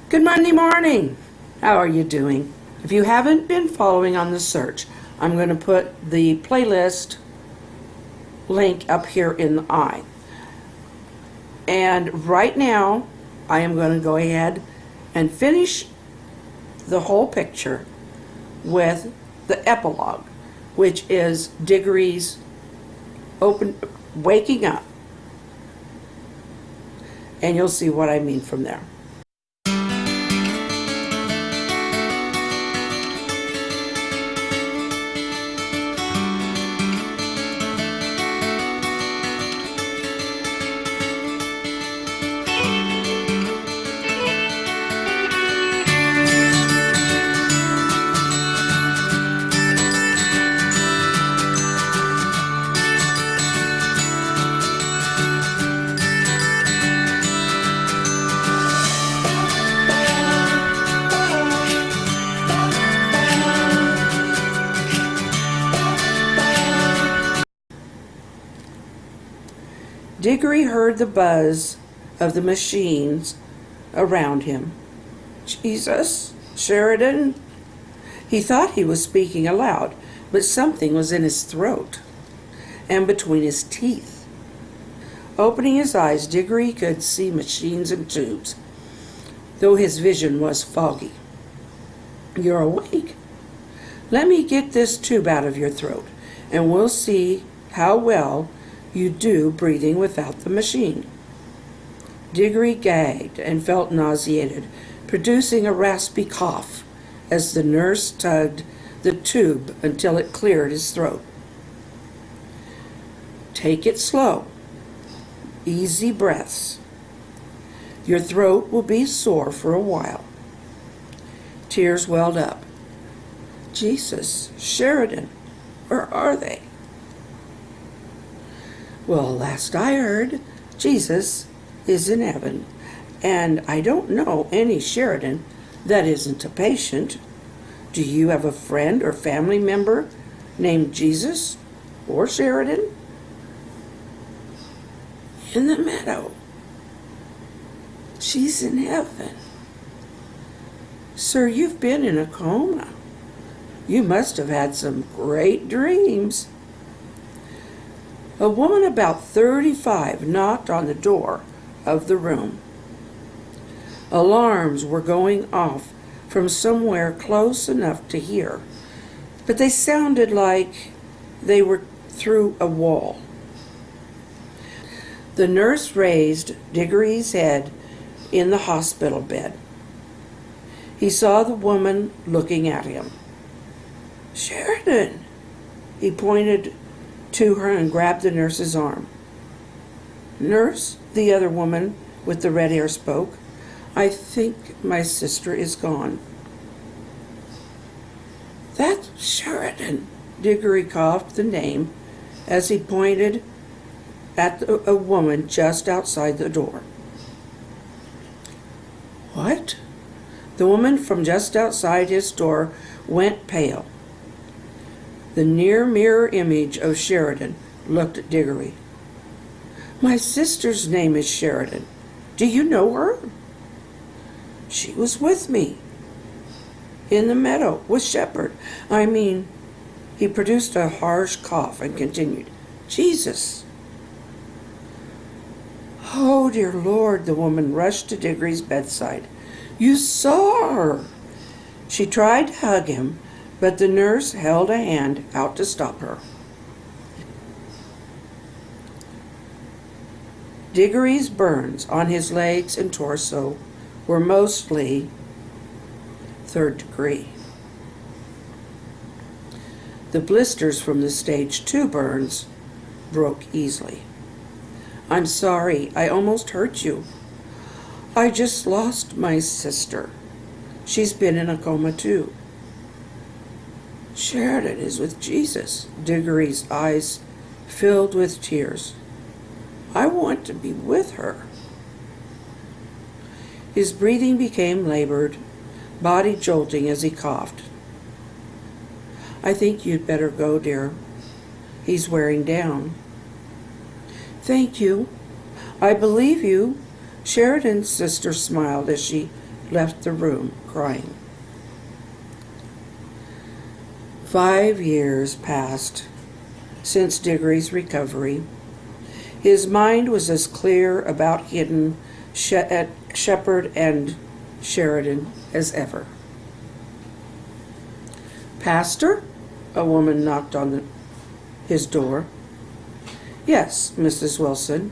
Good Monday morning. How are you doing? If you haven't been following on the search, I'm going to put the playlist link up here in the eye. And right now, I am going to go ahead and finish the whole picture with the epilogue, which is Diggory's waking up. And you'll see what I mean from there. Diggory heard the buzz of the machines around him. Jesus, Sheridan. He thought he was speaking aloud, but something was in his throat and between his teeth. Opening his eyes, Diggory could see machines and tubes, though his vision was foggy. You're awake. Let me get this tube out of your throat, and we'll see how well you do breathing without the machine. Diggory gagged and felt nauseated, producing a raspy cough as the nurse tugged the tube until it cleared his throat. Take it slow. Easy breaths. Your throat will be sore for a while. Tears welled up. Jesus, Sheridan, where are they? Well, last I heard, Jesus is in heaven, and I don't know any Sheridan that isn't a patient. Do you have a friend or family member named Jesus or Sheridan? In the meadow. She's in heaven. Sir, you've been in a coma. You must have had some great dreams. A woman about 35 knocked on the door of the room. Alarms were going off from somewhere close enough to hear, but they sounded like they were through a wall. The nurse raised Diggory's head in the hospital bed. He saw the woman looking at him. Sheridan! He pointed to her and grabbed the nurse's arm. Nurse, the other woman with the red hair spoke, I think my sister is gone. That's Sheridan. Diggory coughed the name as he pointed at a woman just outside the door. What? The woman from just outside his door went pale. The near mirror image of Sheridan looked at Diggory. My sister's name is Sheridan. Do you know her? She was with me. In the meadow with Shepherd. He produced a harsh cough and continued. Jesus. Oh, dear Lord, the woman rushed to Diggory's bedside. You saw her. She tried to hug him, but the nurse held a hand out to stop her. Diggory's burns on his legs and torso were mostly 3rd degree. The blisters from the stage 2 burns broke easily. I'm sorry, I almost hurt you. I just lost my sister. She's been in a coma too. Sheridan is with Jesus. Diggory's eyes filled with tears. I want to be with her. His breathing became labored, body jolting as he coughed. I think you'd better go, dear. He's wearing down. Thank you. I believe you. Sheridan's sister smiled as she left the room crying. 5 years passed since Diggory's recovery. His mind was as clear about hidden Shepherd and Sheridan as ever. "Pastor?" a woman knocked on his door. "Yes, Mrs. Wilson.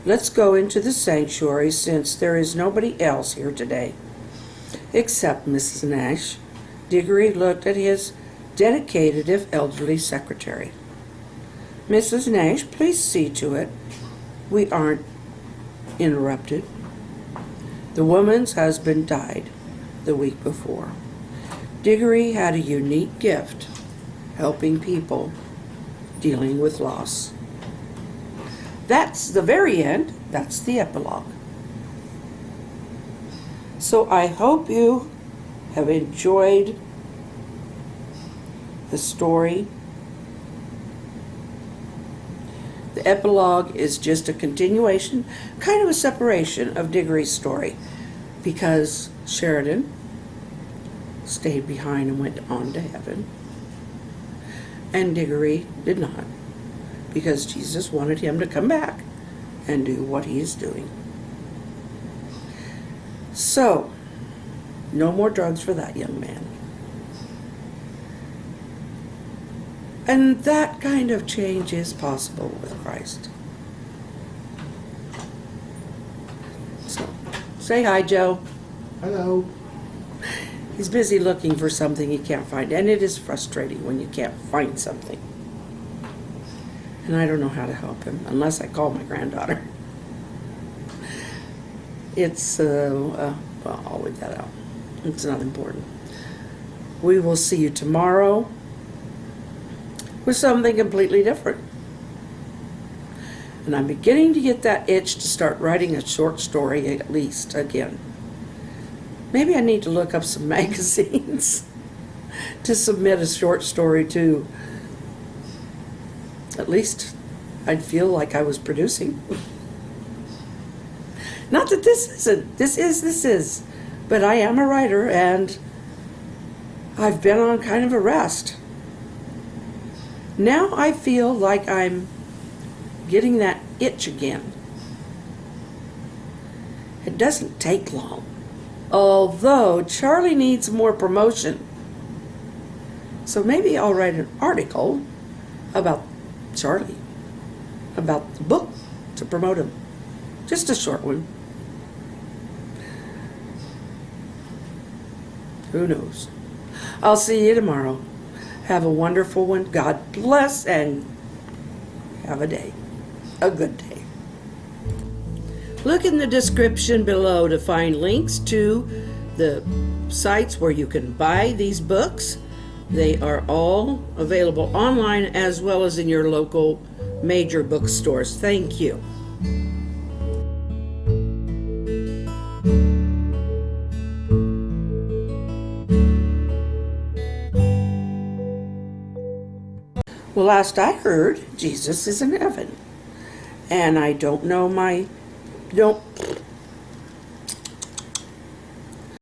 Let's go into the sanctuary since there is nobody else here today." Except Mrs. Nash. Diggory looked at his dedicated if elderly secretary. "Mrs. Nash, please see to it we aren't interrupted." The woman's husband died the week before. Diggory had a unique gift, helping people dealing with loss. That's the very end. That's the epilogue. So I hope you have enjoyed the story. The epilogue is just a continuation, kind of a separation of Diggory's story, because Sheridan stayed behind and went on to heaven, and Diggory did not, because Jesus wanted him to come back and do what he is doing. So, no more drugs for that young man. And that kind of change is possible with Christ. So, say hi, Joe. Hello. He's busy looking for something he can't find, and it is frustrating when you can't find something. And I don't know how to help him, unless I call my granddaughter. It's, well, I'll leave that out. It's not important. We will see you tomorrow with something completely different. And I'm beginning to get that itch to start writing a short story at least again. Maybe I need to look up some magazines to submit a short story to. At least I'd feel like I was producing. Not that this isn't. This is. But I am a writer, and I've been on kind of a rest. Now I feel like I'm getting that itch again. It doesn't take long. Although Charlie needs more promotion. So maybe I'll write an article about Charlie, about the book, to promote him. Just a short one. Who knows? I'll see you tomorrow. Have a wonderful one. God bless, and have a good day. Look in the description below to find links to the sites where you can buy these books. They are all available online as well as in your local major bookstores. Thank you. Well, last I heard, Jesus is in heaven. And I don't know